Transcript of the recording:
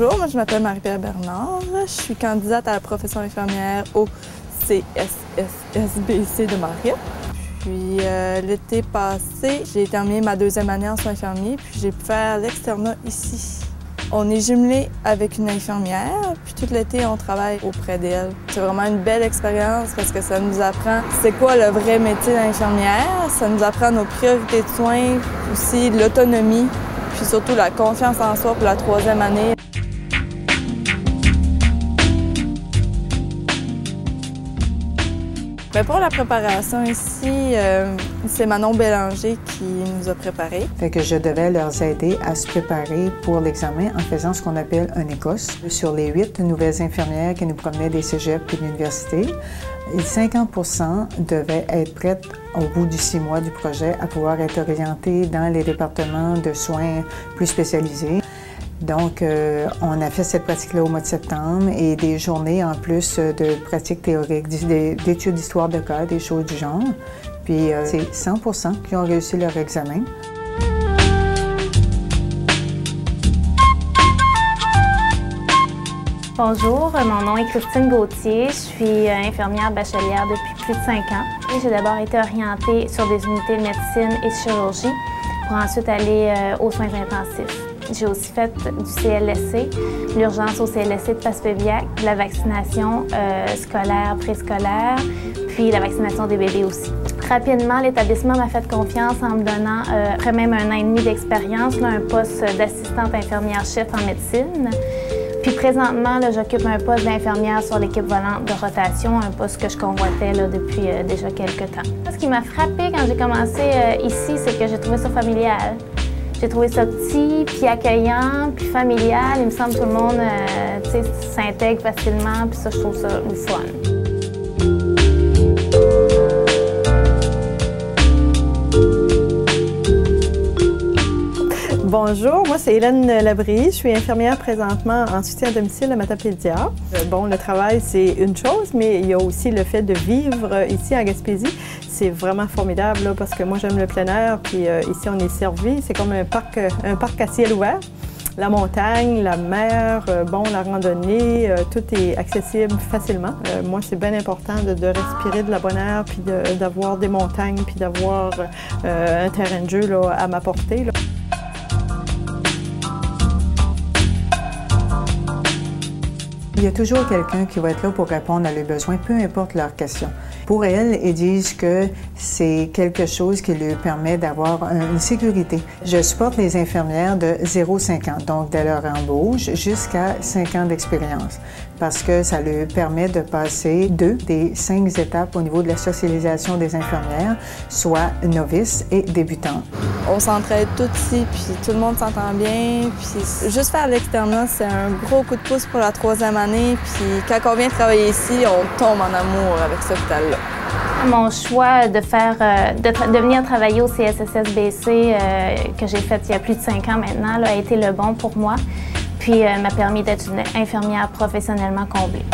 Bonjour, moi je m'appelle Marie-Pierre Bernard. Je suis candidate à la profession infirmière au CSSBC de Maria. Puis l'été passé, j'ai terminé ma deuxième année en soins infirmiers, puis j'ai pu faire l'externat ici. On est jumelés avec une infirmière, puis tout l'été, on travaille auprès d'elle. C'est vraiment une belle expérience parce que ça nous apprend c'est quoi le vrai métier d'infirmière, ça nous apprend nos priorités de soins, aussi l'autonomie, puis surtout la confiance en soi pour la troisième année. Bien, pour la préparation ici, c'est Manon Bélanger qui nous a préparés. Fait que je devais leur aider à se préparer pour l'examen en faisant ce qu'on appelle un écosse. Sur les 8 nouvelles infirmières qui nous promenaient des cégeps et de l'université, 50% devaient être prêtes au bout du 6 mois du projet à pouvoir être orientées dans les départements de soins plus spécialisés. Donc, on a fait cette pratique-là au mois de septembre et des journées en plus de pratiques théoriques, d'études d'histoire de cas, des choses du genre. Puis, c'est 100% qui ont réussi leur examen. Bonjour, mon nom est Christine Gauthier. Je suis infirmière bachelière depuis plus de 5 ans. J'ai d'abord été orientée sur des unités de médecine et de chirurgie pour ensuite aller aux soins intensifs. J'ai aussi fait du CLSC, l'urgence au CLSC de Passepébiac, la vaccination scolaire, préscolaire, puis la vaccination des bébés aussi. Rapidement, l'établissement m'a fait confiance en me donnant, après même 1 an et demi d'expérience, un poste d'assistante infirmière-chef en médecine. Puis présentement, j'occupe un poste d'infirmière sur l'équipe volante de rotation, un poste que je convoitais depuis déjà quelques temps. Ce qui m'a frappée quand j'ai commencé ici, c'est que j'ai trouvé ça familial. J'ai trouvé ça petit, puis accueillant, puis familial. Il me semble que tout le monde s'intègre facilement, puis ça, je trouve ça le fun. Bonjour, moi c'est Hélène Labrie, je suis infirmière présentement en soutien à domicile à Matapédia. Bon, le travail c'est une chose, mais il y a aussi le fait de vivre ici en Gaspésie. C'est vraiment formidable là, parce que moi j'aime le plein air, puis ici on est servi, c'est comme un parc à ciel ouvert. La montagne, la mer, bon, la randonnée, tout est accessible facilement. Moi, c'est bien important de respirer de la bonne air, puis d'avoir des montagnes, puis d'avoir un terrain de jeu là, à ma portée. Là. Il y a toujours quelqu'un qui va être là pour répondre à leurs besoins, peu importe leurs questions. Pour elles, ils disent que c'est quelque chose qui leur permet d'avoir une sécurité. Je supporte les infirmières de 0,5 ans, donc de leur embauche, jusqu'à 5 ans d'expérience, parce que ça leur permet de passer 2 des 5 étapes au niveau de la socialisation des infirmières, soit novices et débutantes. On s'entraide toutes ici, puis tout le monde s'entend bien. Puis juste faire l'externat, c'est un gros coup de pouce pour la troisième année. Puis quand on vient travailler ici, on tombe en amour avec cet hôpital-là. Mon choix de venir travailler au CSSBC que j'ai fait il y a plus de 5 ans maintenant a été le bon pour moi, puis m'a permis d'être une infirmière professionnellement comblée.